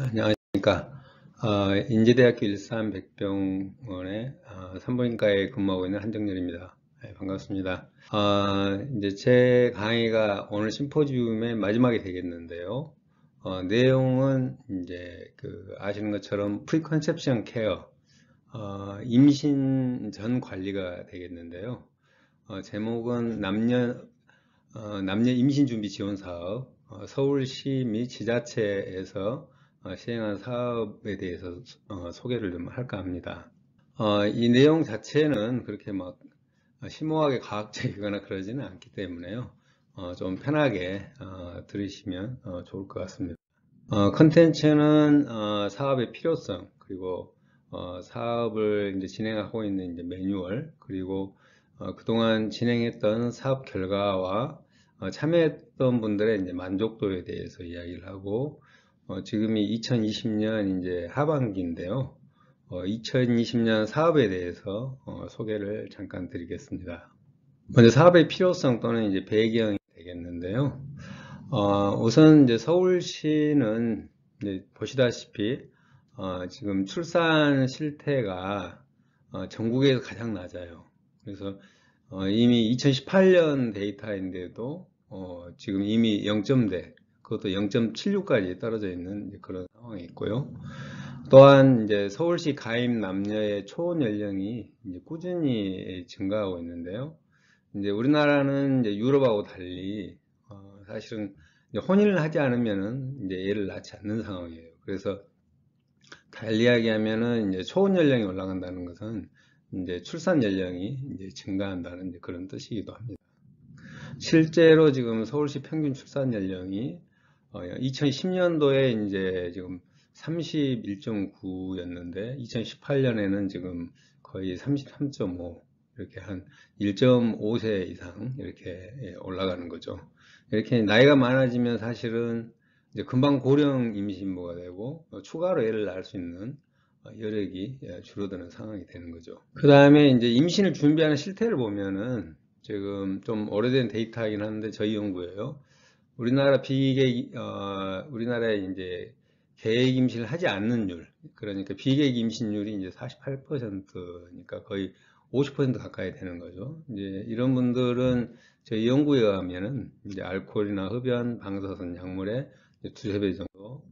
안녕하십니까. 인제대학교 일산백병원의 산부인과에 근무하고 있는 한정렬입니다. 네, 반갑습니다. 이제 제 강의가 오늘 심포지움의 마지막이 되겠는데요. 내용은 이제 아시는 것처럼 프리컨셉션 케어, 임신 전 관리가 되겠는데요. 제목은 남녀 임신 준비 지원 사업, 서울시 및 지자체에서 시행한 사업에 대해서 소개를 좀 할까 합니다. 이 내용 자체는 그렇게 막 심오하게 과학적이거나 그러지는 않기 때문에요. 좀 편하게 들으시면 좋을 것 같습니다. 컨텐츠는 사업의 필요성, 그리고 사업을 이제 진행하고 있는 이제 매뉴얼, 그리고 그동안 진행했던 사업 결과와 참여했던 분들의 이제 만족도에 대해서 이야기를 하고, 지금이 2020년 이제 하반기인데요. 2020년 사업에 대해서 소개를 잠깐 드리겠습니다. 먼저 사업의 필요성 또는 이제 배경이 되겠는데요. 우선 이제 서울시는 이제 보시다시피 지금 출산 실태가 전국에서 가장 낮아요. 그래서 이미 2018년 데이터인데도 지금 이미 0점대, 그것도 0.76까지 떨어져 있는 그런 상황이 있고요. 또한 이제 서울시 가입 남녀의 초혼 연령이 이제 꾸준히 증가하고 있는데요. 이제 우리나라는 이제 유럽하고 달리 사실은 이제 혼인을 하지 않으면은 이제 애를 낳지 않는 상황이에요. 그래서 달리 이야기하면은 이제 초혼 연령이 올라간다는 것은 이제 출산 연령이 이제 증가한다는 이제 그런 뜻이기도 합니다. 실제로 지금 서울시 평균 출산 연령이 2010년도에 이제 지금 31.9였는데 2018년에는 지금 거의 33.5, 이렇게 한 1.5세 이상 이렇게 올라가는 거죠. 이렇게 나이가 많아지면 사실은 이제 금방 고령 임신부가 되고 추가로 애를 낳을 수 있는 여력이 줄어드는 상황이 되는 거죠. 그 다음에 이제 임신을 준비하는 실태를 보면은 지금 좀 오래된 데이터이긴 한데 저희 연구예요. 우리나라의 이제 계획 임신을 하지 않는 율, 그러니까 비계획 임신율이 이제 48%니까 거의 50% 가까이 되는 거죠. 이제 이런 분들은 저희 연구에 의하면은 이제 알코올이나 흡연, 방사선, 약물에 두세 배 정도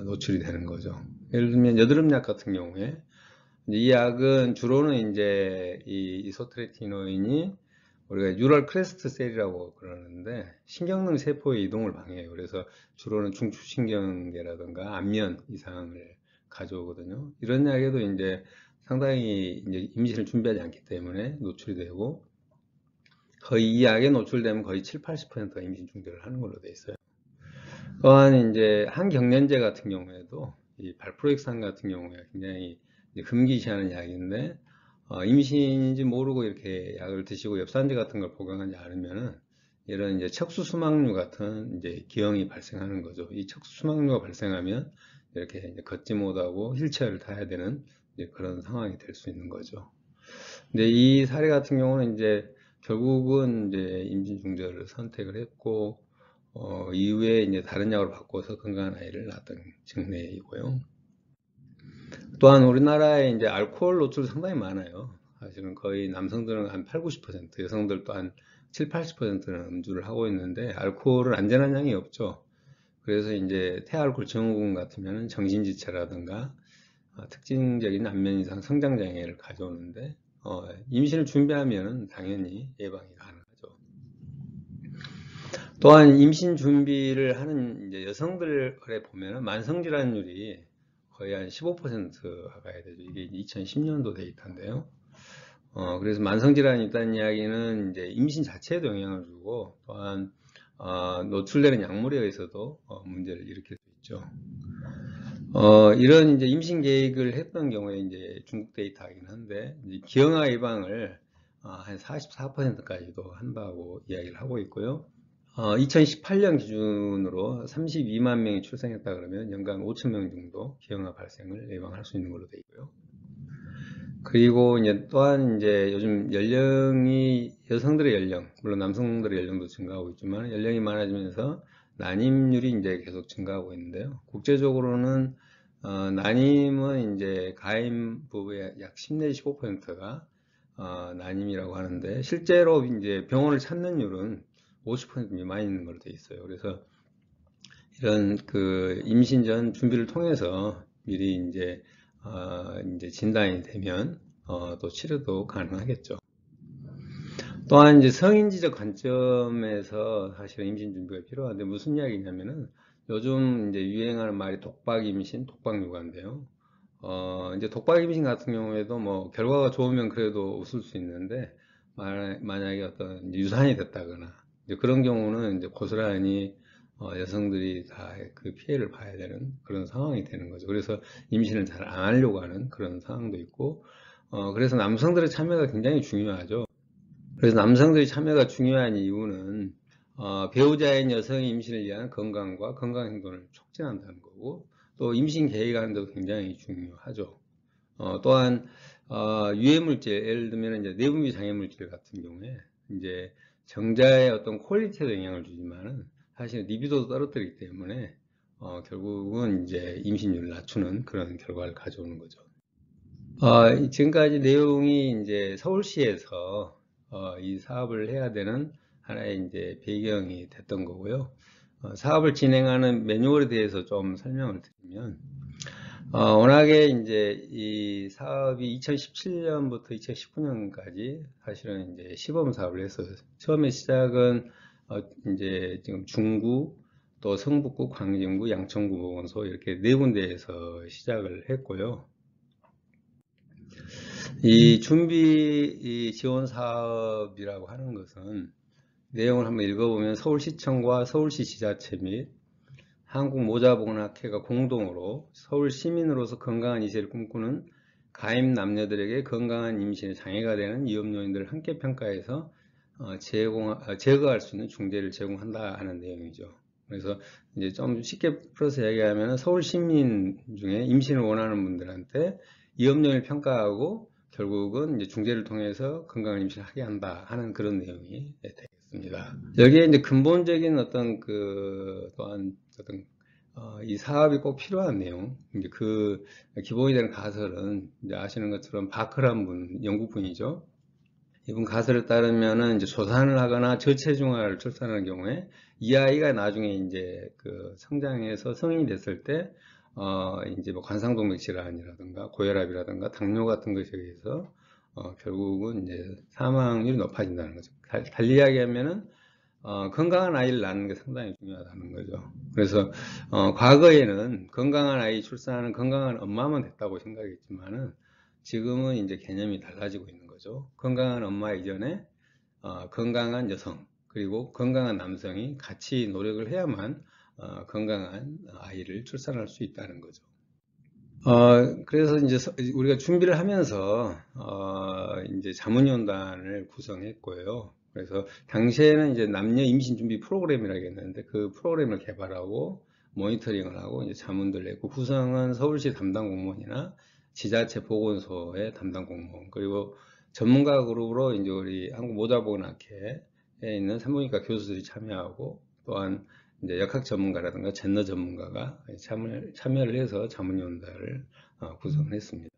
노출이 되는 거죠. 예를 들면 여드름약 같은 경우에 이 약은 주로는 이제 이 이소트레티노인이 우리가 뉴럴 크레스트 셀이라고 그러는데 신경능 세포의 이동을 방해해요. 그래서 주로는 중추신경계라든가 안면 이상을 가져오거든요. 이런 약에도 이제 상당히 이제 임신을 준비하지 않기 때문에 노출이 되고 거의 이 약에 노출되면 거의 7, 80%가 임신 중단을 하는 걸로 돼 있어요. 또한 이제 항경련제 같은 경우에도 이 발프로익산 같은 경우에 굉장히 금기시하는 약인데 임신인지 모르고 이렇게 약을 드시고 엽산제 같은 걸 복용하지 않으면은 이런 이제 척수수막류 같은 이제 기형이 발생하는 거죠. 이 척수수막류가 발생하면 이렇게 이제 걷지 못하고 휠체어를 타야 되는 이제 그런 상황이 될 수 있는 거죠. 근데 이 사례 같은 경우는 이제 결국은 이제 임신 중절을 선택을 했고 이후에 이제 다른 약으로 바꿔서 건강한 아이를 낳았던 증례이고요. 또한 우리나라에 이제 알코올 노출이 상당히 많아요. 사실은 거의 남성들은 한 8, 90%, 여성들도 한 7, 80%는 음주를 하고 있는데 알코올은 안전한 양이 없죠. 그래서 이제 태알코올 증후군 같으면 정신지체라든가 특징적인 안면 이상 성장 장애를 가져오는데 임신을 준비하면 당연히 예방이 가능하죠. 또한 임신 준비를 하는 이제 여성들에 보면은 만성질환율이 거의 한 15% 가까이 되죠. 이게 2010년도 데이터인데요. 그래서 만성질환이 있다는 이야기는 이제 임신 자체에도 영향을 주고 또한 노출되는 약물에 의해서도 문제를 일으킬 수 있죠. 이런 이제 임신 계획을 했던 경우에 이제 중국 데이터이긴 한데 이제 기형아 예방을 한 44%까지도 한다고 이야기를 하고 있고요. 2018년 기준으로 32만 명이 출생했다 그러면 연간 5천 명 정도 기형아 발생을 예방할 수 있는 걸로 되어 있고요. 그리고 이제 또한 이제 요즘 여성들의 연령, 물론 남성들의 연령도 증가하고 있지만 연령이 많아지면서 난임률이 이제 계속 증가하고 있는데요. 국제적으로는 난임은 이제 가임 부부의 약 10 내지 15%가 난임이라고 하는데, 실제로 이제 병원을 찾는 율은 50% 미만 있는 걸로 돼 있어요. 그래서 이런 그 임신 전 준비를 통해서 미리 이제 진단이 되면 또 치료도 가능하겠죠. 또한 이제 성인지적 관점에서 사실은 임신 준비가 필요한데, 무슨 이야기냐면은 요즘 이제 유행하는 말이 독박 임신, 독박 육아인데요. 이제 독박 임신 같은 경우에도 뭐 결과가 좋으면 그래도 웃을 수 있는데, 만약에 어떤 유산이 됐다거나 이제 그런 경우는 이제 고스란히 여성들이 다 그 피해를 봐야 되는 그런 상황이 되는 거죠. 그래서 임신을 잘 안 하려고 하는 그런 상황도 있고, 그래서 남성들의 참여가 굉장히 중요하죠. 그래서 남성들의 참여가 중요한 이유는 배우자인 여성의 임신을 위한 건강과 건강 행동을 촉진한다는 거고, 또 임신 계획하는 데도 굉장히 중요하죠. 또한 유해 물질, 예를 들면 이제 내분비 장애 물질 같은 경우에 이제 정자의 어떤 퀄리티에도 영향을 주지만은 사실 리비도도 떨어뜨리기 때문에 결국은 이제 임신율을 낮추는 그런 결과를 가져오는 거죠. 지금까지 내용이 이제 서울시에서 이 사업을 해야 되는 하나의 이제 배경이 됐던 거고요. 사업을 진행하는 매뉴얼에 대해서 좀 설명을 드리면, 워낙에 이제 이 사업이 2017년부터 2019년까지 사실은 이제 시범 사업을 했어요. 처음에 시작은 이제 지금 중구, 또 성북구, 광진구, 양천구 보건소 이렇게 네 군데에서 시작을 했고요. 이 준비 지원 사업이라고 하는 것은 내용을 한번 읽어보면, 서울시청과 서울시 지자체 및 한국모자보건학회가 공동으로 서울 시민으로서 건강한 이세를 꿈꾸는 가입 남녀들에게 건강한 임신에 장애가 되는 위험 요인들을 함께 평가해서 제거할 수 있는 중재를 제공한다 하는 내용이죠. 그래서 이제 좀 쉽게 풀어서 얘기하면, 서울 시민 중에 임신을 원하는 분들한테 위험 요인을 평가하고 결국은 이제 중재를 통해서 건강한 임신을 하게 한다 하는 그런 내용이 되겠습니다. 여기에 이제 근본적인 어떤 또한 어떤 이 사업이 꼭 필요한 내용, 이제 그 기본이 되는 가설은 이제 아시는 것처럼 바크란 분, 영국 분이죠. 이분 가설에 따르면은 이제 조산을 하거나 저체중아를 출산하는 경우에 이 아이가 나중에 이제 그 성장해서 성인이 됐을 때 이제 뭐 관상동맥 질환이라든가 고혈압이라든가 당뇨 같은 것에 의해서 결국은 이제 사망률이 높아진다는 거죠. 달리 이야기하면은 건강한 아이를 낳는 게 상당히 중요하다는 거죠. 그래서 과거에는 건강한 아이 출산하는 건강한 엄마만 됐다고 생각했지만은 지금은 이제 개념이 달라지고 있는 거죠. 건강한 엄마 이전에 건강한 여성 그리고 건강한 남성이 같이 노력을 해야만 건강한 아이를 출산할 수 있다는 거죠. 그래서 이제 우리가 준비를 하면서 이제 자문위원단을 구성했고요. 그래서 당시에는 이제 남녀 임신 준비 프로그램이라고 했는데, 그 프로그램을 개발하고 모니터링을 하고 이제 자문들 냈고, 구성은 서울시 담당 공무원이나 지자체 보건소의 담당 공무원, 그리고 전문가 그룹으로 이제 우리 한국모자보건학회에 있는 산부인과 교수들이 참여하고, 또한 이제 역학 전문가라든가 젠더 전문가가 참여를 해서 자문위원단을 구성했습니다.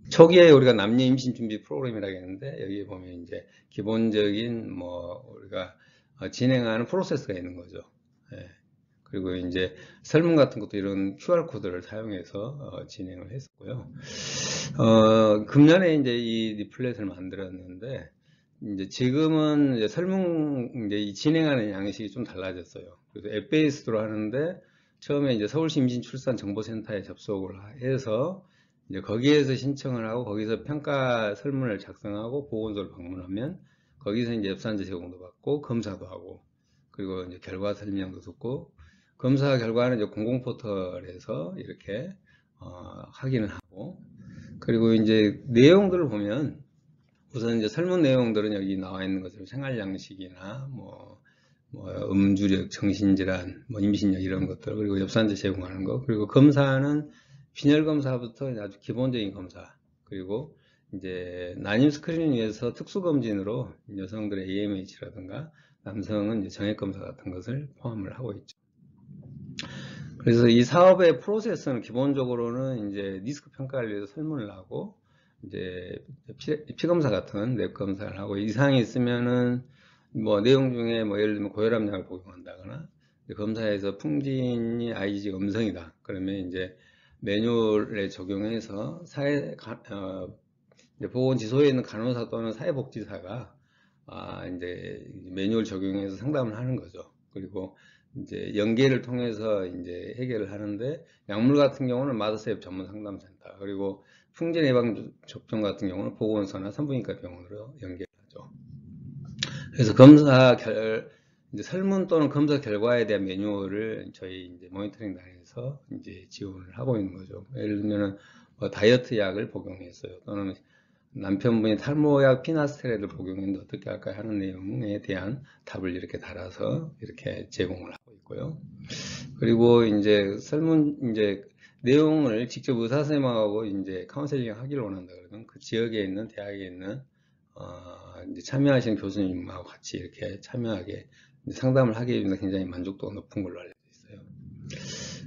초기에 우리가 남녀 임신 준비 프로그램이라고 했는데, 여기에 보면 이제 기본적인 뭐 우리가 진행하는 프로세스가 있는 거죠. 예. 그리고 이제 설문 같은 것도 이런 QR 코드를 사용해서 진행을 했었고요. 금년에 이제 이 리플렛을 만들었는데, 이제 지금은 이제 설문 이제 진행하는 양식이 좀 달라졌어요. 그래서 앱 베이스로 하는데, 처음에 이제 서울시 임신출산정보센터에 접속을 해서 이제 거기에서 신청을 하고 거기서 평가 설문을 작성하고 보건소를 방문하면 거기서 이제 엽산제 제공도 받고 검사도 하고, 그리고 이제 결과 설명도 듣고, 검사 결과는 이제 공공포털에서 이렇게 확인을 하고, 그리고 이제 내용들을 보면, 우선 이제 설문 내용들은 여기 나와 있는 것처럼 생활 양식이나 뭐 음주력, 정신질환, 뭐 임신력 이런 것들, 그리고 엽산제 제공하는 거, 그리고 검사는 빈혈 검사부터 아주 기본적인 검사, 그리고 이제 난임 스크린을 위해서 특수 검진으로 여성들의 AMH라든가 남성은 이제 정액 검사 같은 것을 포함을 하고 있죠. 그래서 이 사업의 프로세스는 기본적으로는 이제 리스크 평가를 위해서 설문을 하고, 이제 피검사 같은 랩 검사를 하고, 이상이 있으면은 뭐 내용 중에 뭐 예를 들면 고혈압약을 복용한다거나, 검사에서 풍진이 IgG 음성이다. 그러면 이제 매뉴얼에 적용해서 이제 보건지소에 있는 간호사 또는 사회복지사가 이제 매뉴얼 적용해서 상담을 하는 거죠. 그리고 이제 연계를 통해서 이제 해결을 하는데, 약물 같은 경우는 마더스앱 전문 상담센터, 그리고 풍진 예방 접종 같은 경우는 보건소나 산부인과 병원으로 연계하죠. 그래서 이제 설문 또는 검사 결과에 대한 매뉴얼을 저희 이제 모니터링단에서 이제 지원을 하고 있는 거죠. 예를 들면은 뭐 다이어트 약을 복용했어요. 또는 남편분이 탈모약 피나스테라를 복용했는데 어떻게 할까 하는 내용에 대한 답을 이렇게 달아서 이렇게 제공을 하고 있고요. 그리고 이제 이제 내용을 직접 의사 선생님하고 이제 카운셀링 하기를 원한다 그러면 그 지역에 있는 대학에 있는 이제 참여하신 교수님하고 같이 이렇게 참여하게 상담을 하게 되면 굉장히 만족도가 높은 걸로 알려져 있어요.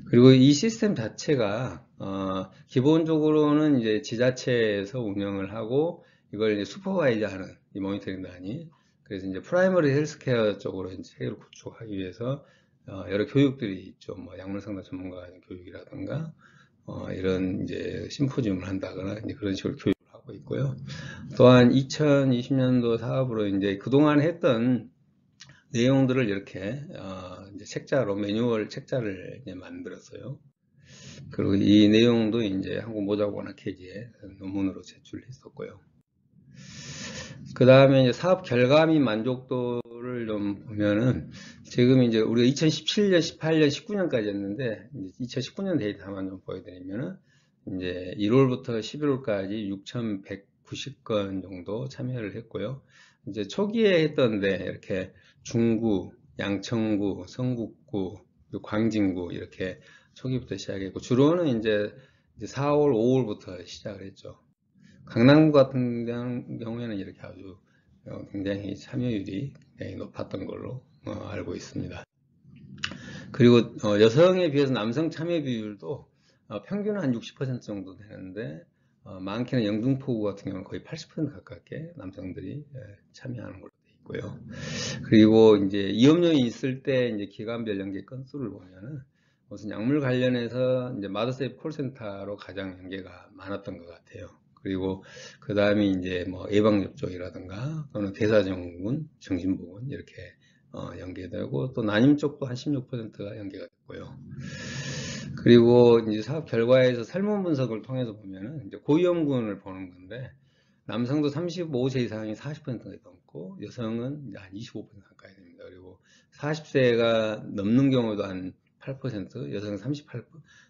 그리고 이 시스템 자체가 기본적으로는 이제 지자체에서 운영을 하고, 이걸 이제 슈퍼바이저하는 이 모니터링단이, 그래서 이제 프라이머리 헬스케어 쪽으로 이제 체계를 구축하기 위해서 여러 교육들이 있죠. 뭐 약물 상담 전문가 교육이라든가 이런 이제 심포지움을 한다거나 이제 그런 식으로 교육을 하고 있고요. 또한 2020년도 사업으로 이제 그동안 했던 내용들을 이렇게 이제 책자로 매뉴얼 책자를 이제 만들었어요. 그리고 이 내용도 이제 한국모자원학회지에 논문으로 제출했었고요. 그 다음에 이제 사업 결과 및 만족도를 좀 보면은, 지금 이제 우리가 2017년, 18년, 19년까지 했는데, 2019년 데이터만 좀 보여드리면은, 이제 1월부터 11월까지 6,190건 정도 참여를 했고요. 이제 초기에 했던데, 이렇게 중구, 양천구, 성북구, 광진구, 이렇게 초기부터 시작했고, 주로는 이제 4월, 5월부터 시작을 했죠. 강남구 같은 경우에는 이렇게 아주 굉장히 참여율이 굉장히 높았던 걸로 알고 있습니다. 그리고 여성에 비해서 남성 참여 비율도 평균은 한 60% 정도 되는데, 많게는 영등포구 같은 경우는 거의 80% 가깝게 남성들이 참여하는 걸로 되어 있고요. 그리고 이제 이업료이 있을 때 이제 기관별 연계 건수를 보면은, 무슨 약물 관련해서 이제 마더세이프 콜센터로 가장 연계가 많았던 것 같아요. 그리고 그 다음에 이제 뭐 예방접종이라든가 또는 대사증후군, 정신보건 이렇게 연계되고, 또 난임 쪽도 한 16%가 연계가 됐고요. 그리고 이제 사업 결과에서 설문 분석을 통해서 보면은 이제 고위험군을 보는 건데, 남성도 35세 이상이 40%가 넘고 여성은 이제 한 25% 가까이 됩니다. 그리고 40세가 넘는 경우도 한 8%, 여성은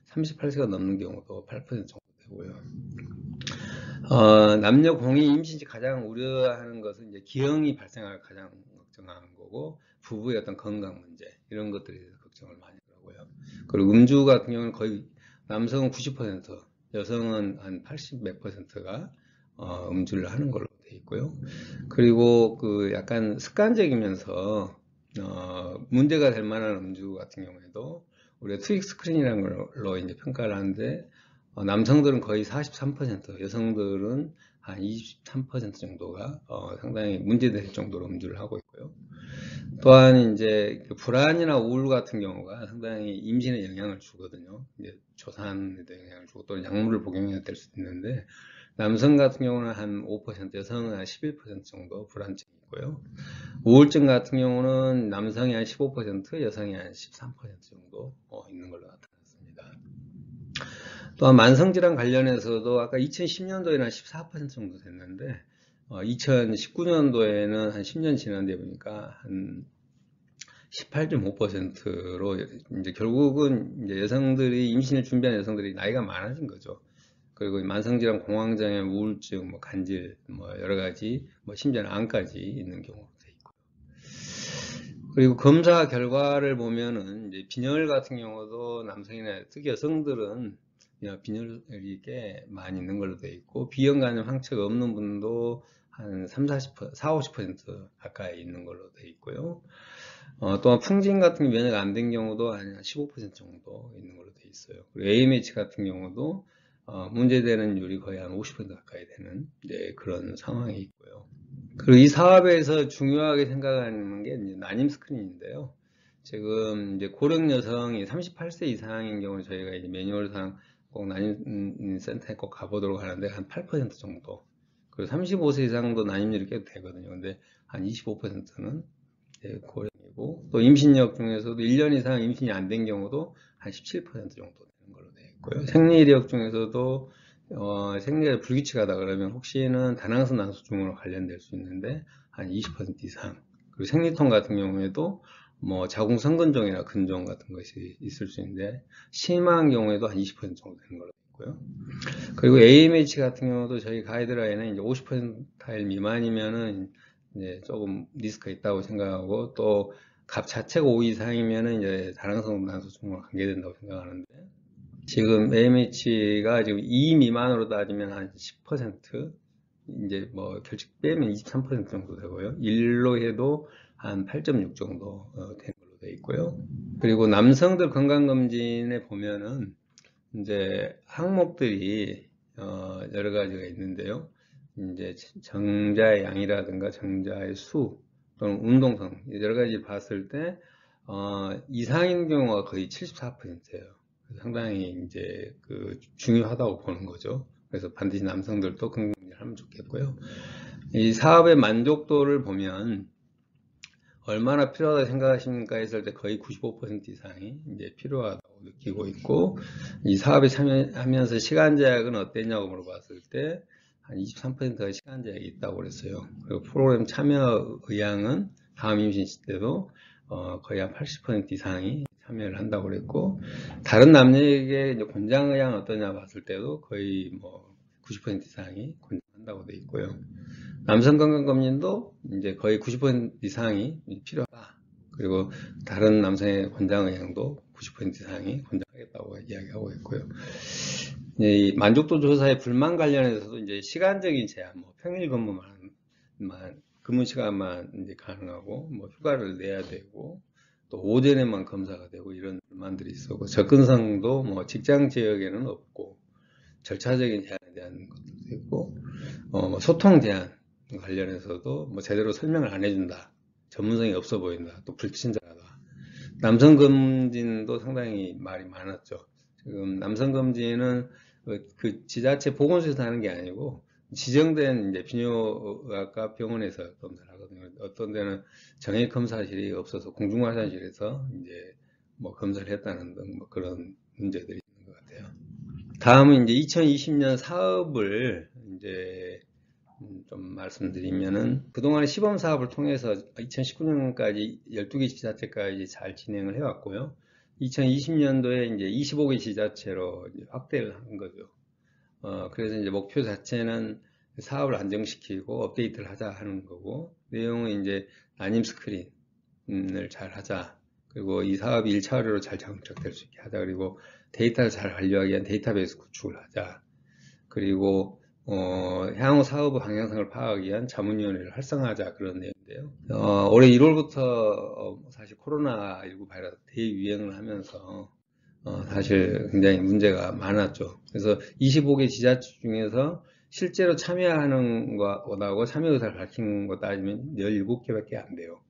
38세가 넘는 경우도 8% 정도 되고요. 남녀 공이 임신 시 가장 우려하는 것은 이제 기형이 발생할 가장 걱정하는 거고, 부부의 어떤 건강 문제 이런 것들에 대해서 걱정을 많이 하고요. 그리고 음주 같은 경우는 거의 남성은 90%, 여성은 한 80 몇 %가 음주를 하는 걸로 되어 있고요. 그리고 그 약간 습관적이면서 문제가 될 만한 음주 같은 경우에도 우리가 투익 스크린이라는 걸로 이제 평가를 하는데, 남성들은 거의 43%, 여성들은 한 23% 정도가 상당히 문제될 정도로 음주를 하고 있고요. 또한 이제 그 불안이나 우울 같은 경우가 상당히 임신에 영향을 주거든요. 이제 조산에도 영향을 주고, 또는 약물을 복용해야 될 수도 있는데, 남성 같은 경우는 한 5%, 여성은 한 11% 정도 불안증이 있고요. 우울증 같은 경우는 남성이 한 15%, 여성이 한 13% 정도 있는 걸로 나타났습니다. 또한 만성질환 관련해서도 아까 2010년도에는 한 14% 정도 됐는데, 2019년도에는 한 10년 지난 데 보니까 한 18.5%로, 이제 결국은 이제 여성들이, 임신을 준비하는 여성들이 나이가 많아진 거죠. 그리고 만성질환, 공황장애, 우울증, 뭐 간질, 뭐 여러 가지, 뭐 심지어는 암까지 있는 경우도 있고. 그리고 검사 결과를 보면은 이제 빈혈 같은 경우도 남성이나 특히 여성들은 빈혈이 꽤 많이 있는 걸로 되어 있고, 비형 간염 항체가 없는 분도 한 40, 50% 가까이 있는 걸로 되어 있고요. 또한 풍진 같은 게 면역 안 된 경우도 한 15% 정도 있는 걸로 돼 있어요. 그리고 AMH 같은 경우도 문제되는 율이 거의 한 50% 가까이 되는 그런 상황이 있고요. 그리고 이 사업에서 중요하게 생각하는 게 이제 난임 스크린인데요. 지금 이제 고령 여성이 38세 이상인 경우 저희가 이제 매뉴얼상 꼭 난임 센터에 꼭 가보도록 하는데 한 8% 정도. 그리고 35세 이상도 난임률이 꽤 되거든요. 근데 한 25%는 고령이고, 또 임신력 중에서도 1년 이상 임신이 안 된 경우도 한 17% 정도 되는 걸로 되어 있고요. 생리이력 중에서도 생리가 불규칙하다 그러면 혹시는 다낭성 난소증후로 관련될 수 있는데 한 20% 이상. 그리고 생리통 같은 경우에도 뭐 자궁성근종이나 근종 같은 것이 있을 수 있는데 심한 경우에도 한 20% 정도 되는 걸로 되어 있고요. 그리고 AMH 같은 경우도 저희 가이드라인은 이제 50%타일 미만이면은 이제 조금 리스크가 있다고 생각하고, 또 값 자체가 5 이상이면은 이제 다낭성 난소증후와 관계된다고 생각하는데, 지금 AMH가 지금 2 미만으로 따지면 한 10%, 이제 뭐 결식 빼면 23% 정도 되고요. 1로 해도 한 8.6 정도 되는 걸로 되어 있고요. 그리고 남성들 건강검진에 보면은 이제 항목들이 여러 가지가 있는데요. 이제 정자의 양이라든가 정자의 수 또는 운동성 여러 가지 봤을 때 이상인 경우가 거의 74%예요. 상당히 이제 그 중요하다고 보는 거죠. 그래서 반드시 남성들도 건강검진을 하면 좋겠고요. 이 사업의 만족도를 보면 얼마나 필요하다고 생각하십니까 했을 때 거의 95% 이상이 이제 필요하다고 느끼고 있고, 이 사업에 참여하면서 시간 제약은 어땠냐고 물어봤을 때 한 23%가 시간 제약이 있다고 그랬어요. 그리고 프로그램 참여 의향은 다음 임신 시때도 거의 한 80% 이상이 참여를 한다고 그랬고, 다른 남녀에게 이제 권장 의향은 어떠냐 봤을 때도 거의 뭐 90% 이상이 권장한다고 돼 있고요. 남성 건강검진도 이제 거의 90% 이상이 필요하다. 그리고 다른 남성의 권장 의향도 90% 이상이 권장하겠다고 이야기하고 있고요. 이 만족도 조사의 불만 관련해서도 이제 시간적인 제한, 뭐 평일 근무 시간만 이제 가능하고, 뭐 휴가를 내야 되고, 또 오전에만 검사가 되고 이런 불만들이 있었고, 접근성도 뭐 직장 지역에는 없고, 절차적인 제한에 대한 것도 있고, 뭐 소통 제한 관련해서도 뭐 제대로 설명을 안 해준다. 전문성이 없어 보인다. 또 불친절하다. 남성 검진도 상당히 말이 많았죠. 지금 남성 검진은 그 지자체 보건소에서 하는 게 아니고 지정된 이제 비뇨의학과 병원에서 검사를 하거든요. 어떤 데는 정액 검사실이 없어서 공중화장실에서 이제 뭐 검사를 했다는 등 뭐 그런 문제들이 있는 것 같아요. 다음은 이제 2020년 사업을 이제 좀 말씀드리면은, 그동안의 시범 사업을 통해서 2019년까지 12개 지자체까지 잘 진행을 해왔고요. 2020년도에 이제 25개 지자체로 이제 확대를 한 거죠. 그래서 이제 목표 자체는 사업을 안정시키고 업데이트를 하자 하는 거고, 내용은 이제 난임 스크린을 잘 하자. 그리고 이 사업이 1차 의료로 잘 정착될 수 있게 하자. 그리고 데이터를 잘 관리하기 위한 데이터베이스 구축을 하자. 그리고 향후 사업 방향성을 파악하기 위한 자문위원회를 활성화하자, 그런 내용인데요. 올해 1월부터 사실 코로나19 바이러스 대유행을 하면서 사실 굉장히 문제가 많았죠. 그래서 25개 지자체 중에서 실제로 참여하는 것하고 참여 의사를 밝힌 것 따지면 17개밖에 안 돼요.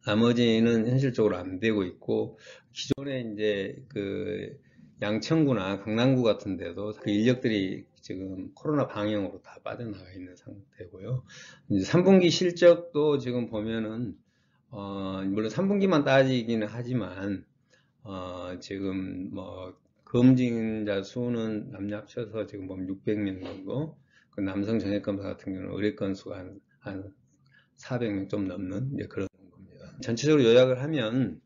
나머지는 현실적으로 안 되고 있고, 기존에 이제 그 양천구나 강남구 같은 데도 그 인력들이 지금 코로나 방역으로 다 빠져나가 있는 상태고요. 이제 3분기 실적도 지금 보면은 물론 3분기만 따지기는 하지만 지금 뭐 검진자 수는 남녀 합쳐서 지금 보면 600명 정도, 그 남성 정액검사 같은 경우는 의뢰 건수가 한 400명 좀 넘는 이제 그런 겁니다. 전체적으로 요약을 하면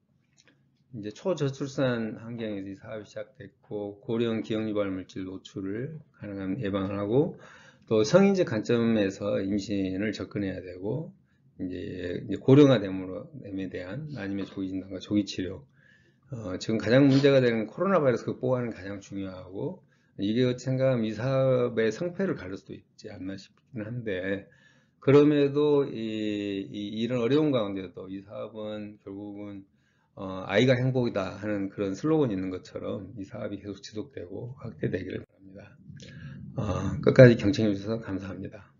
이제 초저출산 환경에서 이 사업이 시작됐고, 고령 기형유발 물질 노출을 가능한 예방을 하고, 또 성인적 관점에서 임신을 접근해야 되고, 이제 고령화됨에 대한 난임의 조기 진단과 조기 치료. 지금 가장 문제가 되는 코로나 바이러스 극복하는 가장 중요하고, 이게 생각하면 이 사업의 성패를 가를 수도 있지 않나 싶긴 한데, 그럼에도 이런 어려운 가운데도 이 사업은 결국은 아이가 행복이다 하는 그런 슬로건이 있는 것처럼 이 사업이 계속 지속되고 확대되기를 바랍니다. 끝까지 경청해 주셔서 감사합니다.